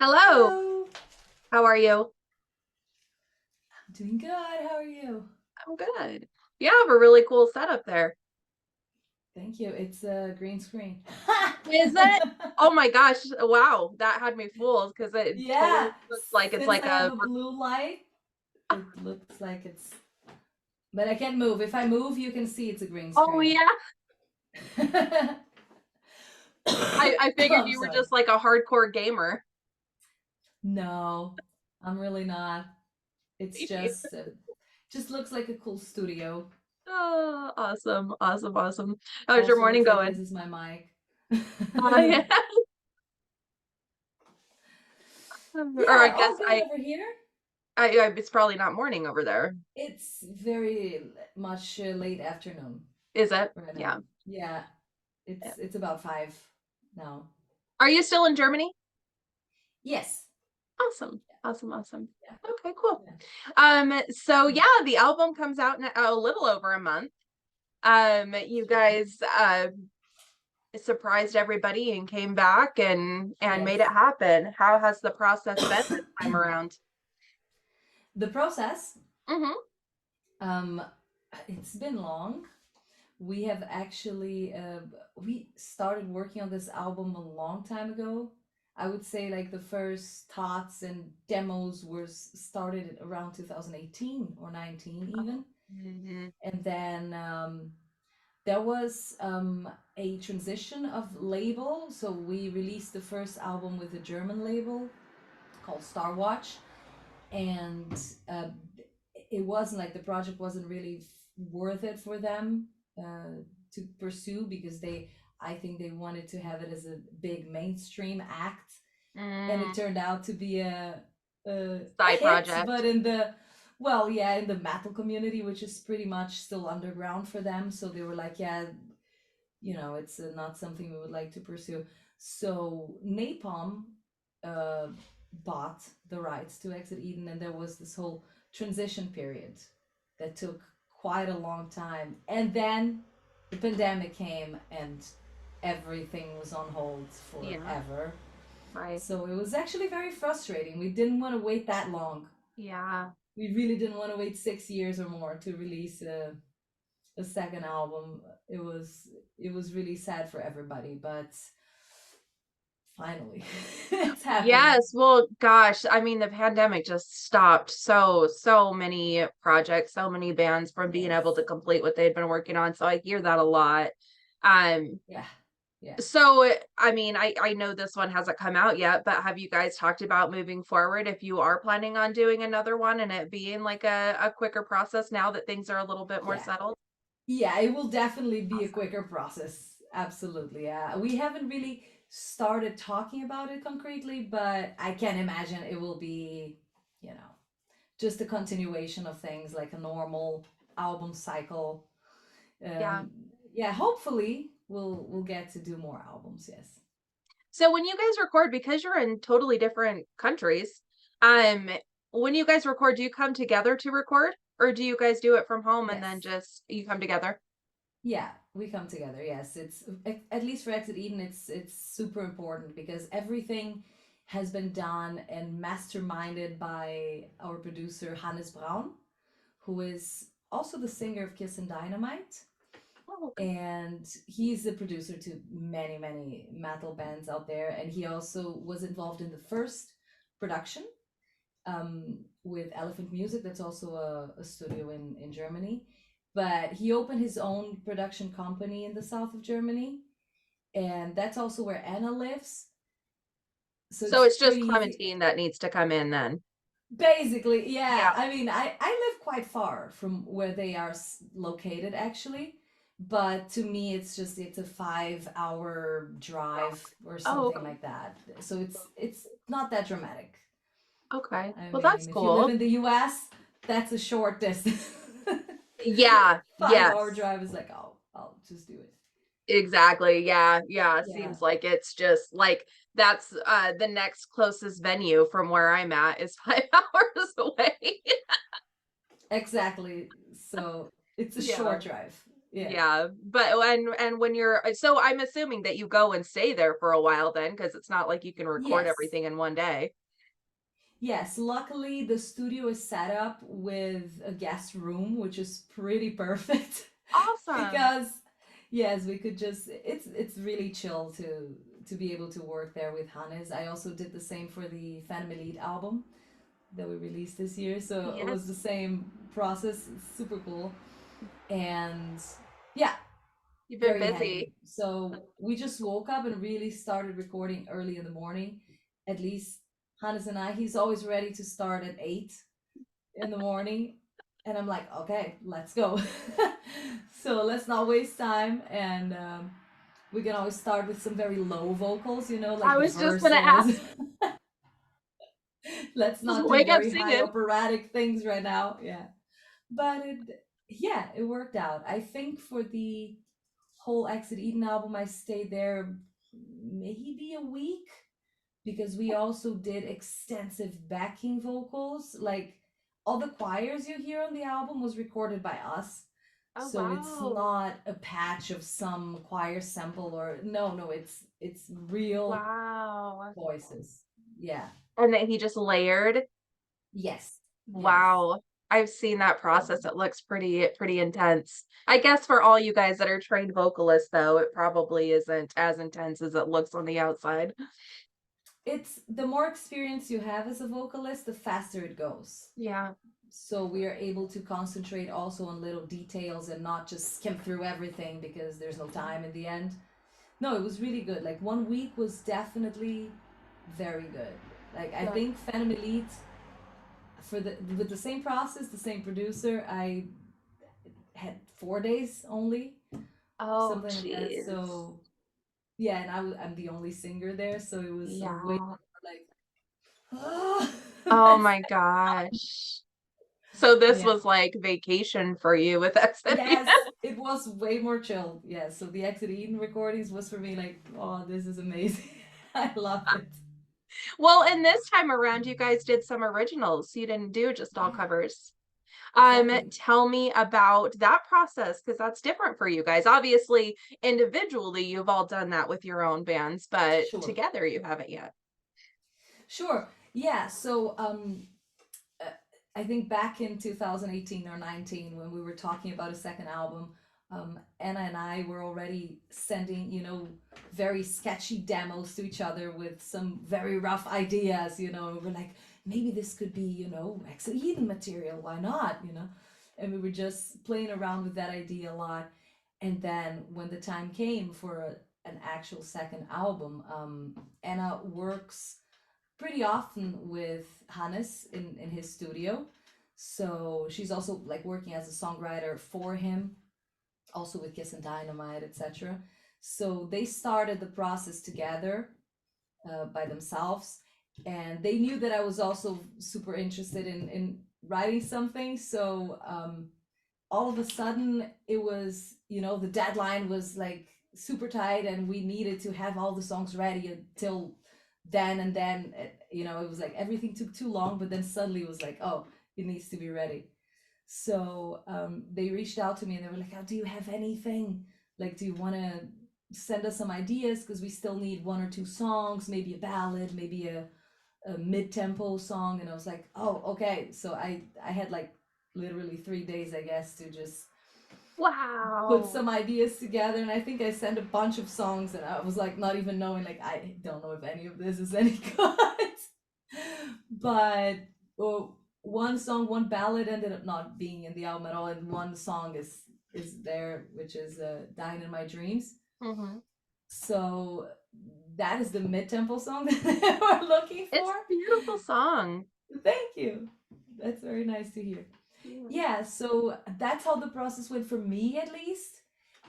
Hello, Hello. how are you? I'm doing good. How are you? I'm good. You have a really cool setup there. Thank you. It's a green screen. Is it? Oh my gosh, wow, that had me fooled because it totally Yeah, looks like it's since like I have a a blue light, it looks like it's. But I can't move. If I move, you can see it's a green oh screen. yeah. I figured I'm you were sorry. just like a hardcore gamer. No, I'm really not. It's just looks like a cool studio. Oh, awesome, awesome, awesome. How's your Also morning looks like going? this is my mic. Yeah. Or I Yeah, guess all good over here. it's probably not morning over there. It's very much late afternoon Is it? right now. Yeah. Yeah, Yeah. it's about 5 now. Are you still in Germany? Yes. Awesome. Awesome, awesome. Yeah. Okay, cool. Yeah. So So, yeah, the album comes out in a little over a month. You guys surprised everybody and came back and made it yes. happen. How has the process been this time around? The process, Mm-hmm. um, it's been long. We have actually we started working on this album a long time ago. I would say like the first thoughts and demos were started around 2018 or 19 Oh. even. Mm-hmm. And then there was a transition of label. So we released the first album with a German label called Star Watch, and uh, it wasn't like the project wasn't really worth it for them to pursue because I think they wanted to have it as a big mainstream act, and it Mm, turned out to be a side hit, but project. in the well, yeah, in the metal community, which is pretty much still underground for them. So they were like, yeah, it's not something we would like to pursue. So Napalm uh, bought the rights to Exit Eden, and there was this whole transition period that took quite a long time. And then the pandemic came, and everything was on hold Yeah, forever. right. So it was actually very frustrating. We didn't want to wait that long. Yeah. We really didn't want to wait 6 years or more to release a second album. It was really sad for everybody, but finally it's happening. Yes, well, gosh, I mean, the pandemic just stopped so many projects, so many bands from being able Yes. to complete what they'd been working on. So I hear that a lot. Um, Yeah. Yeah. so I mean, I know this one hasn't come out yet, but have you guys talked about moving forward if you are planning on doing another one and it being like a quicker process now that things are a little bit more Yeah. settled? Yeah, it will definitely be a Awesome. quicker process. Absolutely. Yeah. We haven't really started talking about it concretely, but I can imagine it will be, you know, just a continuation of things like a normal album cycle. Yeah. Um yeah, hopefully we'll get to do more albums, yes. So when you guys record, because you're in totally different countries, um, when you guys record, do you come together to record, or do you guys do it from home and then Yes. just you come together? Yeah, we come together. Yes, it's at least for Exit Eden, it's super important because everything has been done and masterminded by our producer Hannes Braun, who is also the singer of Kiss and Dynamite, Oh, okay. and he's the producer to many many metal bands out there, and he also was involved in the first production with Elephant Music. That's also a studio in Germany. But he opened his own production company in the south of Germany. And that's also where Anna lives. So So it's it's just pretty easy. Clementine that needs to come in then. Basically, yeah. Yeah. I mean, I live quite far from where they are located, actually. But to me, it's a 5 hour drive or Oh, something okay. like that. So it's not that dramatic. Okay. I Well, that's mean, if you live cool. in the US, that's a short distance. Yeah. 5 hour Yes. drive is like, oh, I'll just do it. Exactly. Yeah. Yeah. Yeah, Seems like it's just like that's the next closest venue from where I'm at is 5 hours away. exactly. So it's a Yeah. short drive. Yeah. Yeah, but and when you're so I'm assuming that you go and stay there for a while then, because it's not like you can record Yes. everything in one day. Yes, luckily the studio is set up with a guest room, which is pretty perfect Awesome. because yes, we could just it's really chill to be able to work there with Hannes. I also did the same for the Phantom Elite album that we released this year, so it was the Yes. same process. It's super cool. And yeah, You've been very handy. busy. So we just woke up and really started recording early in the morning. At least Hannes and I, he's always ready to start at 8 in the morning. And I'm like, okay, let's go. So let's not waste time. And we can always start with some very low vocals, I like the was just gonna ask, verses. Let's just not do wake up very high singing. operatic things right now. Yeah. But yeah, it worked out. I think for the whole Exit Eden album, I stayed there maybe a week because we also did extensive backing vocals. Like all the choirs you hear on the album was recorded by us. Oh, So it's wow. not a patch of some choir sample or no, it's real Wow. voices. Yeah. And then he just layered. Yes. Yes. Wow. I've seen that process. It looks pretty intense. I guess for all you guys that are trained vocalists though, it probably isn't as intense as it looks on the outside. It's the more experience you have as a vocalist, the faster it goes. Yeah. So we are able to concentrate also on little details and not just skim through everything because there's no time in the end. No, it was really good. Like 1 week was definitely very good. Like I Good. think Phantom Elite for the with the same process, the same producer, I had 4 days only, Oh, something like that. jeez. So yeah, and I'm the only singer there, so it was a way Yeah. like oh, Oh let's my gosh. So this yeah. was like vacation for you with Exodus. Yes, it was way more chill. Yeah, so the Exit Eden recordings was for me like, oh, this is amazing. I love it. Well, and this time around, you guys did some originals. You didn't do just all Yeah, covers. exactly. Tell me about that process because that's different for you guys. Obviously, individually, you've all done that with your own bands, but Sure. together you haven't yet. Sure. Yeah, so uh, I think back in 2018 or 19 when we were talking about a second album, Anna and I were already sending, very sketchy demos to each other with some very rough ideas, and we're like, maybe this could be, Exit Eden material, why not, And we were just playing around with that idea a lot. And then when the time came for an actual second album, Anna works pretty often with Hannes in his studio. So she's also like working as a songwriter for him, also with Kiss and Dynamite, etc. So they started the process together by themselves, and they knew that I was also super interested in writing something. So all of a sudden it was, the deadline was like super tight and we needed to have all the songs ready until then. And then it was like everything took too long, but then suddenly it was like, oh, it needs to be ready. So they reached out to me and they were like, oh, do you have anything, like, do you want to send us some ideas, because we still need one or two songs, maybe a ballad, maybe a mid-tempo song. And I was like, oh, okay. So I had like literally 3 days, I guess, to just put Wow. some ideas together. And I think I sent a bunch of songs and I was like not even knowing, like, I don't know if any of this is any good. But one song, one ballad ended up not being in the album at all, and one song is there, which is Dying in My Dreams. Hmm. So that is the mid-tempo song that we're looking It's for. a beautiful song. Thank you. That's very nice to hear. Yeah. Yeah, so that's how the process went for me, at least.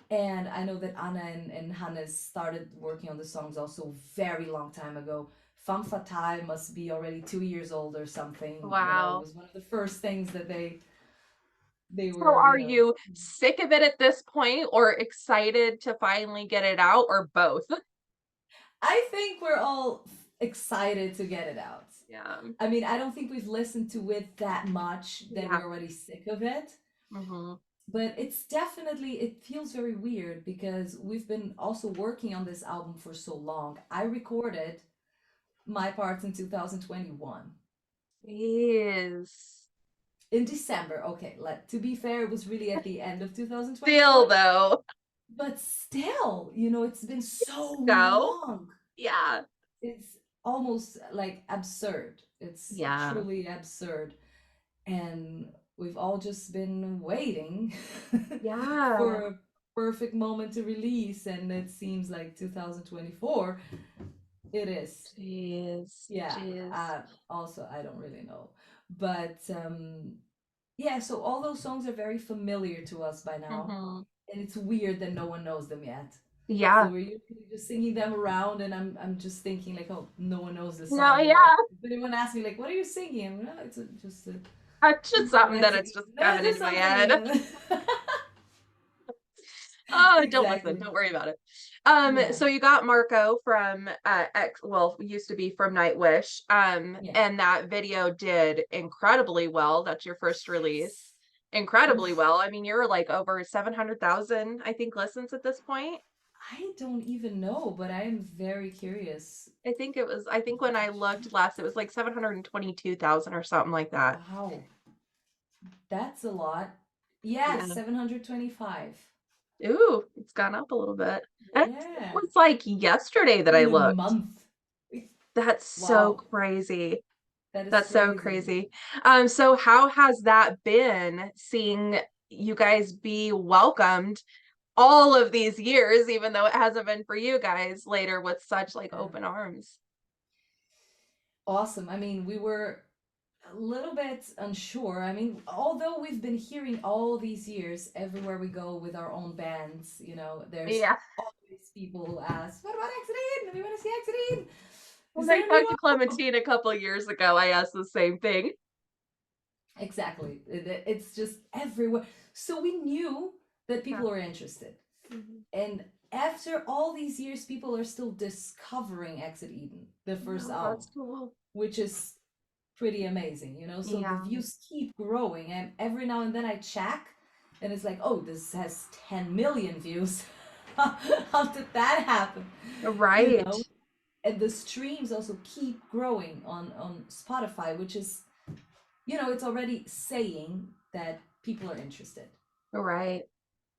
And I know that Anna and Hannes started working on the songs also very long time ago. Femme Fatale must be already 2 years old or something. It Wow. was one of the first things that they So were, are you sick of it at this point or excited to finally get it out or both? I think we're all excited to get it out. Yeah. I mean, I don't think we've listened to it that much that Yeah. we're already sick of it. Hmm. But it's definitely, it feels very weird because we've been also working on this album for so long. I recorded my parts in 2021. Jeez. In December. Okay, to be fair, it was really at the end of Still 2021. though, But still, it's been so go. long. Yeah. It's almost like absurd. It's Yeah. truly absurd. And we've all just been waiting for Yeah. a perfect moment to release. And it seems like 2024 it is. Jeez. Yeah. Jeez. Also, I don't really know. But yeah, so all those songs are very familiar to us by now. Hmm. And it's weird that no one knows them yet. So Yeah. we're usually just singing them around, and I'm just thinking like, oh, no one knows this No, song yet. yeah. If anyone asks me like, what are you singing? No, it's just a It's just something that exit. it's just No, coming just into my something. head. Oh, don't listen. Exactly. Don't worry about it. Yeah. So you got Marco from well, used to be from Nightwish. Yeah. And that video did incredibly well. That's your first release. Yes. Incredibly Oof. well. I mean, you're like over 700,000, I think, listens at this point. I don't even know, but I am very curious. I think when I looked last, it was like 722,000 or something like that. Wow, that's a lot. Yeah, Yeah. 725. Ooh, it's gone up a little bit. And it Yeah. was like yesterday that I In a looked. month. That's so Wow, crazy. that is That's so crazy. crazy. So how has that been seeing you guys be welcomed all of these years, even though it hasn't been for you guys later with such like Yeah. open arms? Awesome. I mean, we were a little bit unsure. I mean, although we've been hearing all these years, everywhere we go with our own bands, there's Yeah. always people who ask, "What about Exodine? We want to see Exodine. Is When I there a new talked to album?" Clementine a couple years ago, I asked the same thing. Exactly. It's just everywhere. So we knew that Yeah. people were interested. Mhm. And after all these years, people are still discovering Exit Eden, the first No, album, that's cool. which is pretty amazing, So the Yeah. views keep growing, and every now and then I check, and it's like, oh, this has 10 million views. How did that happen? You Right. know, and the streams also keep growing on Spotify, which is, it's already saying that people are interested. Right.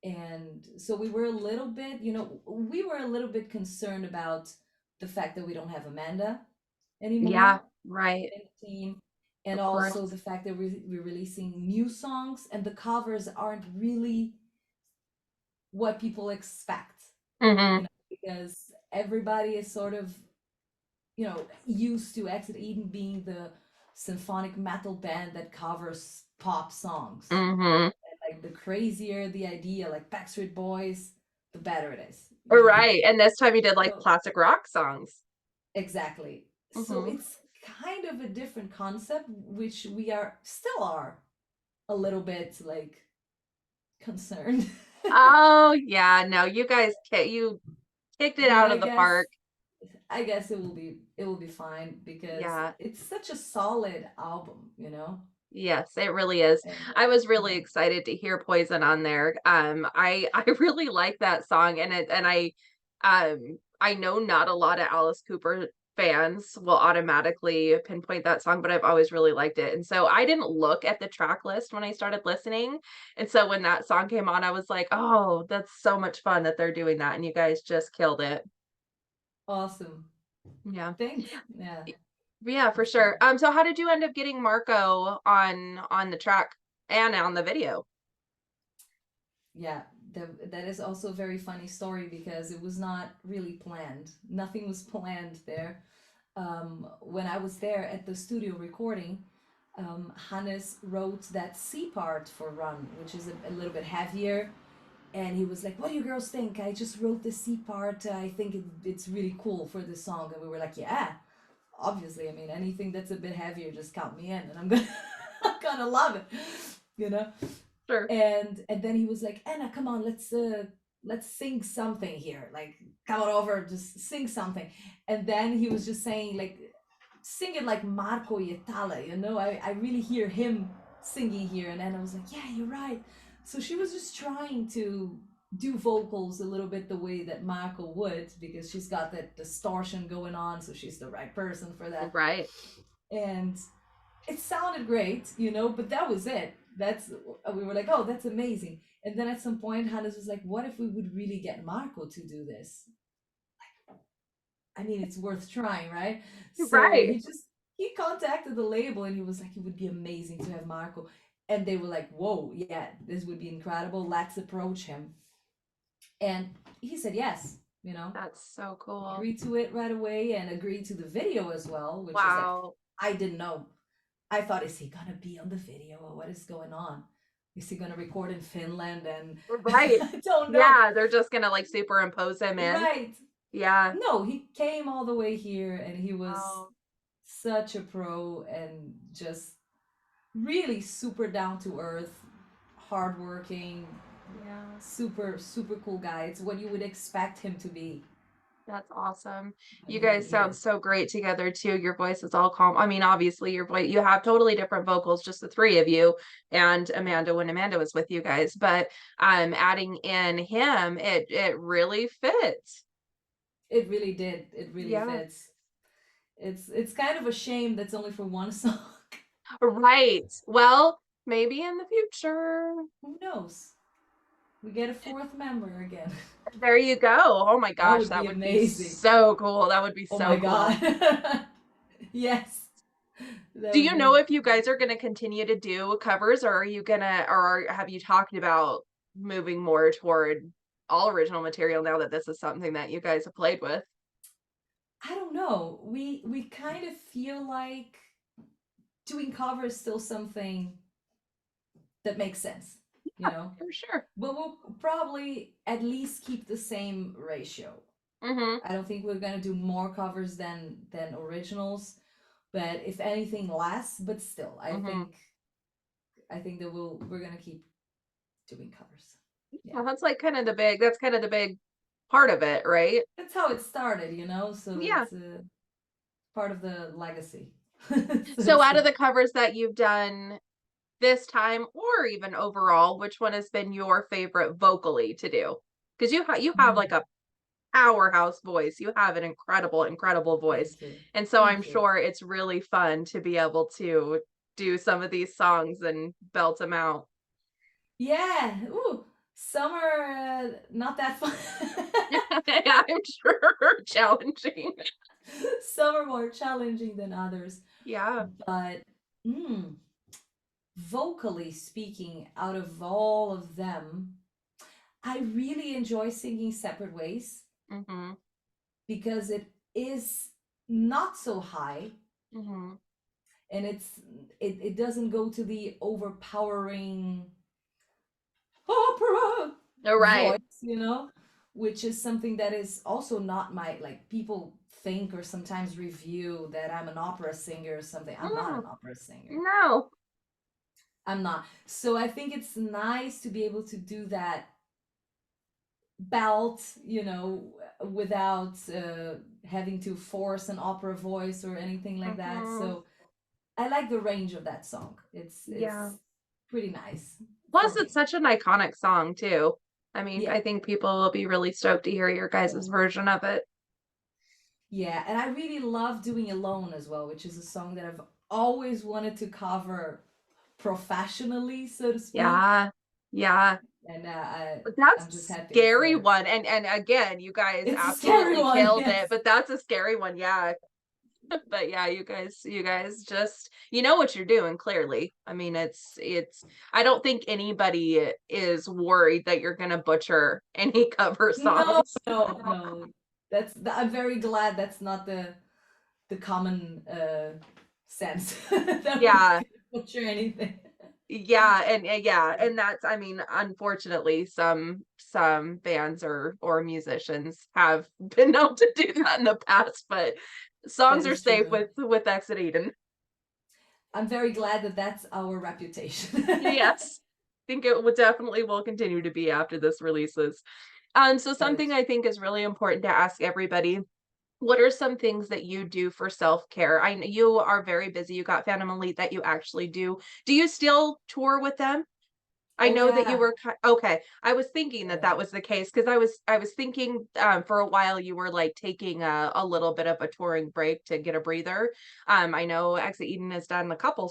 And so we were a little bit, we were a little bit concerned about the fact that we don't have Amanda Yeah. anymore Right. in the team, and Of course. also the fact that we're releasing new songs and the covers aren't really what people expect, Hmm. because everybody is sort of, used to Exit Eden being the symphonic metal band that covers pop songs. Hmm. Like the crazier the idea, like Backstreet Boys, the better it is. Right. And this time you did like So classic rock songs. exactly. So Hmm. it's kind of a different concept, which we still are a little bit like concerned. Oh, yeah. No, you guys, you kicked it But out I of the guess park. I guess it will be fine because Yeah. it's such a solid album. Yes, it really is. And I was really yeah, excited to hear Poison on there. I really like that song, I know not a lot of Alice Cooper fans will automatically pinpoint that song, but I've always really liked it. And so I didn't look at the track list when I started listening. And so when that song came on, I was like, "Oh, that's so much fun that they're doing that." And you guys just killed it. awesome. Yeah. Thanks. Yeah, Yeah, for it's good. sure. So how did you end up getting Marco on the track and on the video? Yeah, that is also a very funny story because it was not really planned. Nothing was planned there. When I was there at the studio recording, Hannes wrote that C part for Run, which is a little bit heavier. And he was like, "What do you girls think? I just wrote the C part. I think it's really cool for this song." And we were like, "Yeah, obviously. I mean, anything that's a bit heavier, just count me in, and I'm gonna, I'm gonna love it, you know." Sure. And then he was like, "Anna, come on, let's sing something here. Like, come on over, just sing something." And then he was just saying like, "Sing it like Marco Ietala, I really hear him singing here." And then I was like, "Yeah, you're right. So she was just trying to do vocals a little bit the way that Marco would, because she's got that distortion going on, so she's the right person for that. Right. And it sounded great, you know, but that was it. That's We were like, oh, that's amazing. And then at some point, Hannes was like, what if we would really get Marco to do this? I mean, it's worth trying, right? So Right. he contacted the label and he was like, it would be amazing to have Marco. And they were like, whoa, yeah, this would be incredible. Let's approach him. And he said yes, you know, That's so he cool. agreed to it right away and agreed to the video as well, which is like, Wow. I didn't know. I thought, is he gonna be on the video or what is going on? Is he gonna record in Finland? And Right. I don't know. Yeah, they're just gonna like superimpose him in. Right. Yeah. No, he came all the way here and he was Wow. such a pro and just really super down to earth, hardworking, Yeah. super, super cool guy. It's what you would expect him to be. That's awesome. And You he guys he sound is. so great together too. Your voice is all calm. I mean, obviously your voice, you have totally different vocals, just the three of you and Amanda when Amanda was with you guys, but adding in him, it really fits. It really did. It really Yeah. fits. It's kind of a shame that's only for one song. Right. Well, maybe in the future. Who knows? We get a fourth member again. There you go. Oh my That gosh, would that be would be amazing. so cool. That would be Oh my so cool. god. Yes. That Do would you know be. if you guys are gonna continue to do covers, or are you gonna or have you talked about moving more toward all original material now that this is something that you guys have played with? I don't know. We kind of feel like doing covers still something that makes sense, you Yeah, know? for sure. But we'll probably at least keep the same ratio. Mhm, I don't think we're gonna do more covers than originals, but if anything less, but still, mhm. I think that we're gonna keep doing covers. Yeah. Yeah, that's kind of the big part of it, right? That's how it started, you know? So Yeah. it's part of the legacy, so to So out of speak. the covers that you've done this time or even overall, which one has been your favorite vocally to do? Because you have like Mm, a powerhouse voice. You have an incredible, incredible voice. thank you. And so I'm Thank you. sure it's really fun to be able to do some of these songs and belt them out. Yeah. Ooh, some are not that fun. Yeah, I'm sure challenging. Some are more challenging than others. Yeah. But mm, vocally speaking, out of all of them, I really enjoy singing Separate Ways Mhm. because it is not so high Mhm. and it doesn't go to the overpowering opera All right. voice, you know, which is something that is also not my, like, people think or sometimes review that I'm an opera singer or something. I'm not Mm, an opera singer. no. I'm not. So I think it's nice to be able to do that belt, you know, without having to force an opera voice or anything like that. Mhm. So I like the range of that song. Yeah. It's pretty nice for Plus, it's me. such an iconic song too. I mean, Yeah. I think people will be really stoked to hear your guys' version of it. Yeah, and I really love doing Alone as well, which is a song that I've always wanted to cover professionally, so to speak. Yeah. Yeah. And That's I'm a just happy it's scary there. one, and again, you guys It's a scary absolutely one, killed it, yes. but that's a scary one, yeah. But yeah, you guys just you know what you're doing, clearly. I mean, it's I don't think anybody is worried that you're gonna butcher any cover No, songs. no, no. I'm very glad that's not the common sense that we're Yeah. gonna butcher anything. Yeah, and that's I mean, unfortunately, some bands or musicians have been known to do that in the past, but That songs are is safe true. with Exit Eden. I'm very glad that that's our reputation. Yes. Think it would definitely will continue to be after this releases. So That is something I think is really important to ask everybody, what are some things that you do for self-care? I know you are very busy. You got Phantom Elite that you actually do. Do you still tour with them? I Oh know that you yeah. were okay. I was thinking that Yeah. that was the case because I was thinking, for a while you were, like, taking a little bit of a touring break to get a breather. I know Exit Eden has done a couple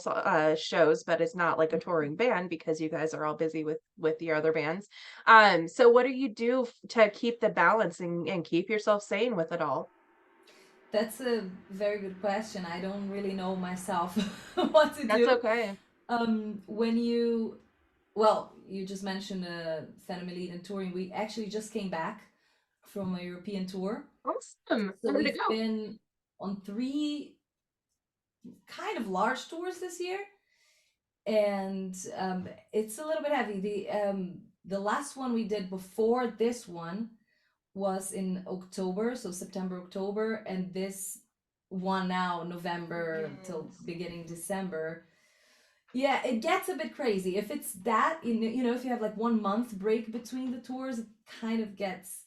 shows, but it's not like a touring band because you guys are all busy with your other bands. So what do you do to keep the balance and keep yourself sane with it all? That's a very good question. I don't really know myself what to That's do. okay. When you, well, you just mentioned Family and touring. We actually just came back from a European tour. Awesome. So Where'd it we've go? been on three kind of large tours this year. And it's a little bit heavy. The last one we did before this one was in October, so September, October, and this one now, November till Yes. beginning December. Yeah, it gets a bit crazy. If it's that, if you have like 1 month break between the tours, it kind of gets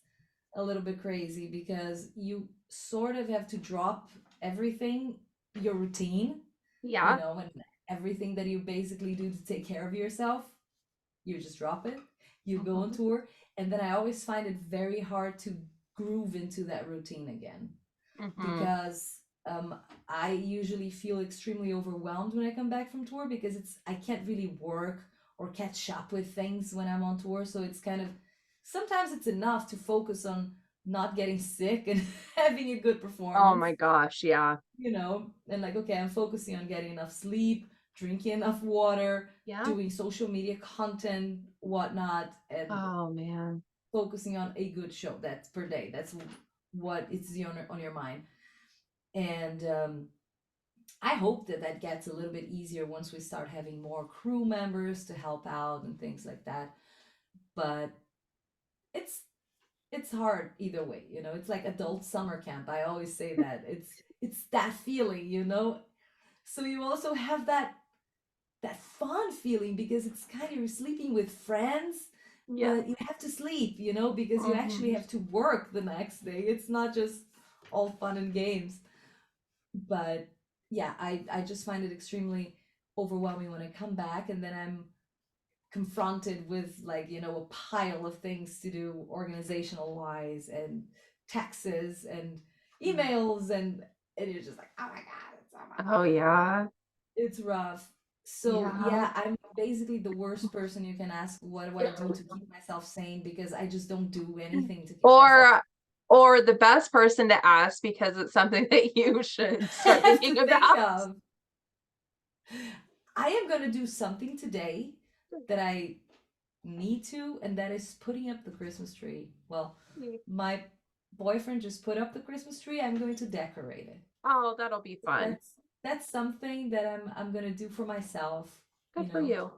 a little bit crazy because you sort of have to drop everything, your routine, Yeah. and everything that you basically do to take care of yourself, you just drop it, you go on Mhm. tour, and then I always find it very hard to groove into that routine again Mhm. because I usually feel extremely overwhelmed when I come back from tour because I can't really work or catch up with things when I'm on tour. So it's kind of sometimes it's enough to focus on not getting sick and having a good Oh performance, my gosh, yeah. and like, okay, I'm focusing on getting enough sleep, drinking enough water, Yeah. doing social media content, whatnot, and Oh man. focusing on a good show. That's per day. That's what is on your mind. And I hope that that gets a little bit easier once we start having more crew members to help out and things like that. But it's it's hard either way. It's like adult summer camp. I always say that. It's that feeling. So you also have that fun feeling because it's kind of you're sleeping with friends, Yeah. but you have to sleep, because you actually Mhm. have to work the next day. It's not just all fun and games. But yeah, I just find it extremely overwhelming when I come back and then I'm confronted with like, a pile of things to do organizational wise and taxes and Mm. emails and you're just like, oh my God, it's oh my Oh, God. yeah. It's rough. So Yeah. yeah, I'm basically the worst person you can ask what do I do to keep myself sane because I just don't do anything to keep myself. Or or the best person to ask because it's something that you should I start have to thinking think about. of. I am gonna do something today that I need to, and that is putting up the Christmas tree. Well, my boyfriend just put up the Christmas tree. I'm going to decorate it. Oh, that'll be fun. That's something that I'm gonna do for myself, Good for you.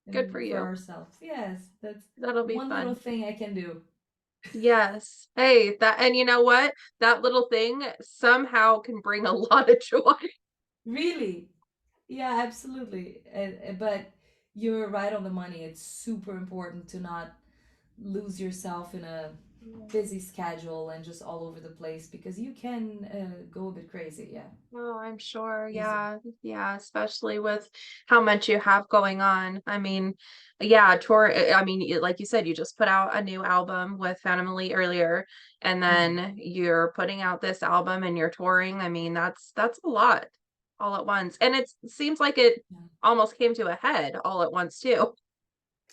Good for and for you. ourselves. Yes, that's That'll be one little fun. thing I can do. Yes. Hey, that and you know what? That little thing somehow can bring a lot of joy. Really? Yeah, absolutely. But you're right on the money. It's super important to not lose yourself in a busy schedule and just all over the place because you can go a bit crazy. Yeah, Oh, I'm sure. easily. Yeah. Yeah, especially with how much you have going on. I mean, yeah, tour I mean, like you said, you just put out a new album with Family earlier, and Mhm. then you're putting out this album and you're touring. I mean, that's a lot all at once. And it seems like it Yeah. almost came to a head all at once too.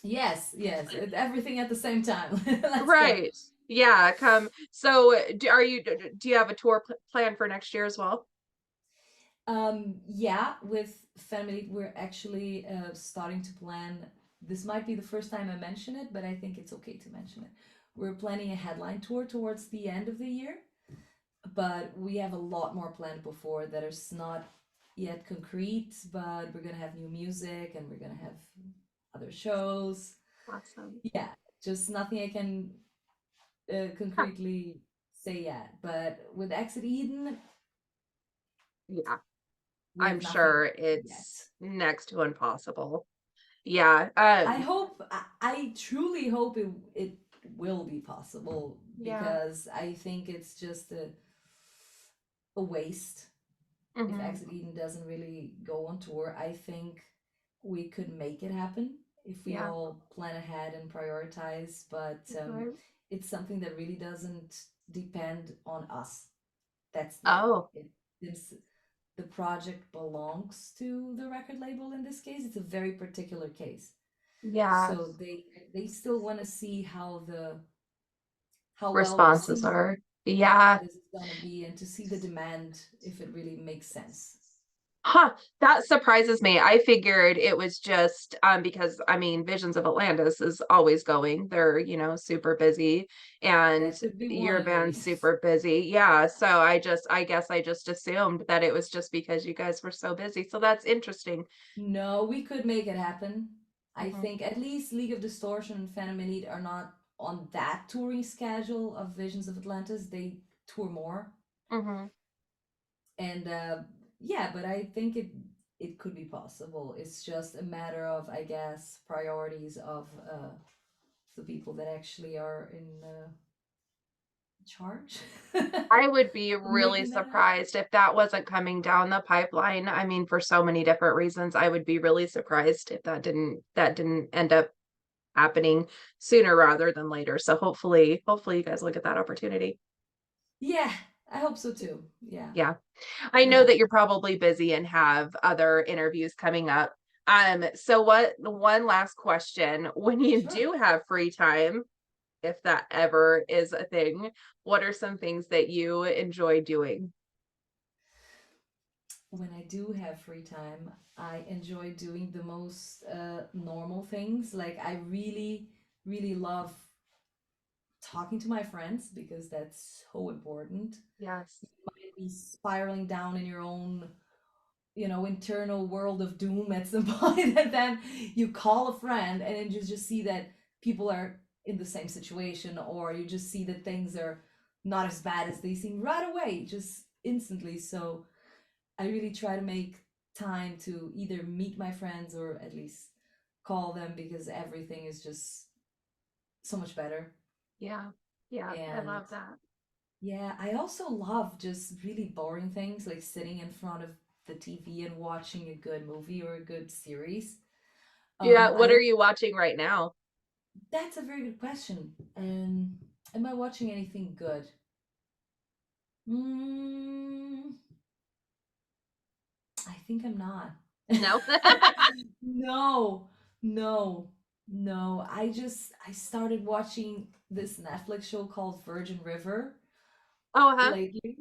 Yes, yes, everything at the same time. Let's go. Right. Yeah, come. So, do you have a tour plan for next year as well? Yeah, with family, we're actually starting to plan. This might be the first time I mention it, but I think it's okay to mention it. We're planning a headline tour towards the end of the year, but we have a lot more planned before that is not yet concrete, but we're gonna have new music and we're gonna have other shows. Awesome. Yeah, just nothing I can Huh. concretely say yet. But with Exit Eden, Yeah. we I'm have nothing sure yet. it's next to impossible. Yeah, I truly hope it will be possible yeah, because I think it's just a waste if mhm, Exit Eden doesn't really go on tour. I think we could make it happen if we Yeah. all plan ahead and prioritize, but Okay. it's something that really doesn't depend on us. That's the thing. Oh, Since the project belongs to the record label in this case, it's a very particular case. yeah. So they still want to see how well Responses received are. Yeah. this is going to be and to see the demand if it really makes sense. Huh, that surprises me. I figured it was just because I mean Visions of Atlantis is always going. They're, super busy and That could be one your of the band's reasons. super busy. Yeah, so I guess I just assumed that it was just because you guys were so busy. So that's interesting. No, we could make it happen. I Hmm. think at least League of Distortion and Phantom Elite are not on that touring schedule of Visions of Atlantis. They tour more. Hmm. And yeah, but I think it could be possible. It's just a matter of, I guess, priorities of the people that actually are in charge I would be of really making that happen. surprised if that wasn't coming down the pipeline. I mean, for so many different reasons, I would be really surprised if that didn't end up happening sooner rather than later. So hopefully you guys look at that opportunity. Yeah, I hope so too. Yeah, Yeah. I know yeah, that you're probably busy and have other interviews coming up. So what one last question. When you sure. do have free time, if that ever is a thing, what are some things that you enjoy doing? When I do have free time, I enjoy doing the most normal things. Like I really, really love talking to my friends because that's so important. Yes. Might be spiraling down in your own, internal world of doom at some point, and then you call a friend, and then you just see that people are in the same situation, or you just see that things are not as bad as they seem right away, just instantly. So I really try to make time to either meet my friends or at least call them because everything is just so much better. Yeah. Yeah, I And love that. yeah, I also love just really boring things like sitting in front of the TV and watching a good movie or a good series. Yeah, what I are you watching right now? That's a very good question. Am I watching anything good? Mm, I think I'm not. No. No, no, no. I started watching this Netflix show called Virgin River Oh, lately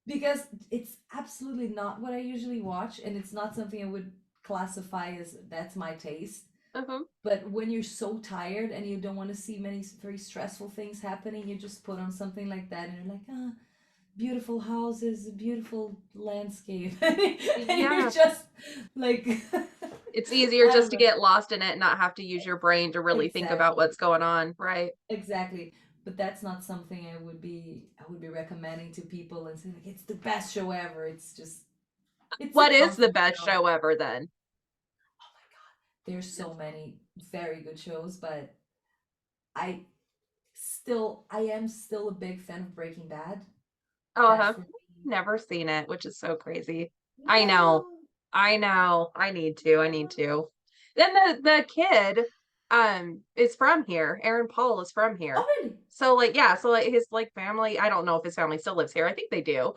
because it's absolutely not what I usually watch, and it's not something I would classify as that's my taste. uh-huh. But when you're so tired and you don't want to see many very stressful things happening, you just put on something like that, and you're like, ah, beautiful houses, beautiful landscape, and you're Yeah. just like, It's easier I just don't to know. get lost in it and not have to use your brain to really think about Exactly. what's going on, right? Exactly. But that's not something I would be recommending to people and saying like it's the best show ever. It's a What is the comfort best show. show ever then? Oh my God. There's so many very good shows, but I I am still a big fan of Breaking Bad. Oh, That huh. for me. Never seen it, which is so crazy. I know. No. I know. I need to. I need to. Then the kid is from here. Aaron Paul is from Oh here. really? So like yeah, so like his like family, I don't know if his family still lives here. I think they do.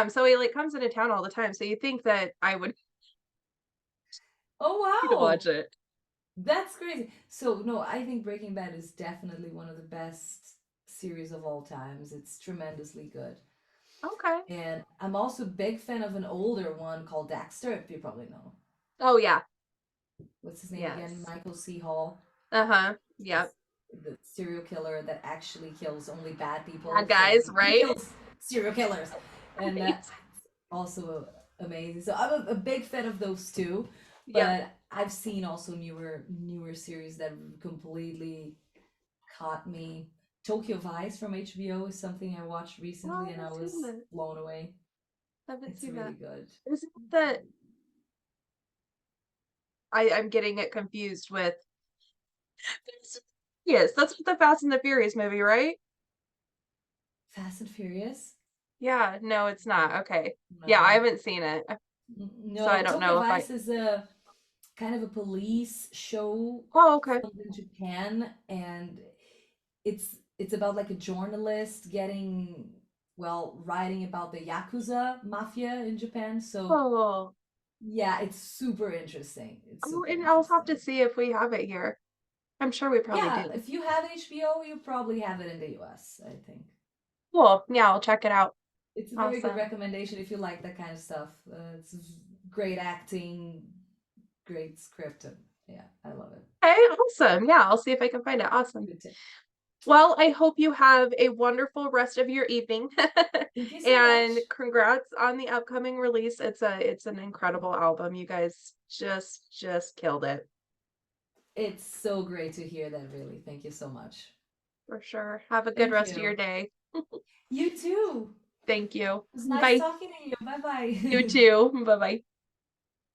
So he like comes into town all the time. So you think that I would Oh need to watch wow. it. That's crazy. So no, I think Breaking Bad is definitely one of the best series of all times. It's tremendously good. Okay. And I'm also a big fan of an older one called Dexter, if you probably know. Oh yeah. What's his name again? Yes. Michael C. Hall. Uh-huh. He's Yep. the serial killer that actually kills only bad Bad people. So guys, he right? kills serial killers. And Right. also amazing. So I'm a big fan of those two. Yep. But I've seen also newer series that completely caught me. Tokyo Vice from HBO is something I watched Oh, I recently and I haven't seen was that. blown away. I haven't It's seen that. really good. Isn't It's that really good. I'm getting it confused with yes, that's what the Fast and the Furious movie, right? Fast and Furious? Yeah, no, it's not. Okay. Yeah, I No. haven't seen it. So I No, don't Tokyo know if I Vice is a kind of a police show Oh, okay. filmed in Japan, and it's about like a journalist getting, well, writing about the Yakuza mafia in Japan. So Oh. yeah, it's super interesting. It's Oh, super and I'll have to interesting. see if we have it here. I'm sure we probably Yeah, do. if you have HBO, you probably have it in the US, I think. Cool. Yeah, I'll check it out. It's a very good Awesome. recommendation if you like that kind of stuff. Great acting, great script, and yeah, I love it. Okay, awesome. Yeah, I'll see if I can find it. Awesome. Good tip. Well, I hope you have a wonderful rest of your evening. Thank you so And much. congrats on the upcoming release. It's an incredible album. You guys just killed it It's so great to hear that, really. Thank you so much. for sure. Have a good Thank rest of your you. day. You too. Thank you. It was nice Bye. talking to you. Bye You bye. too. Bye-bye.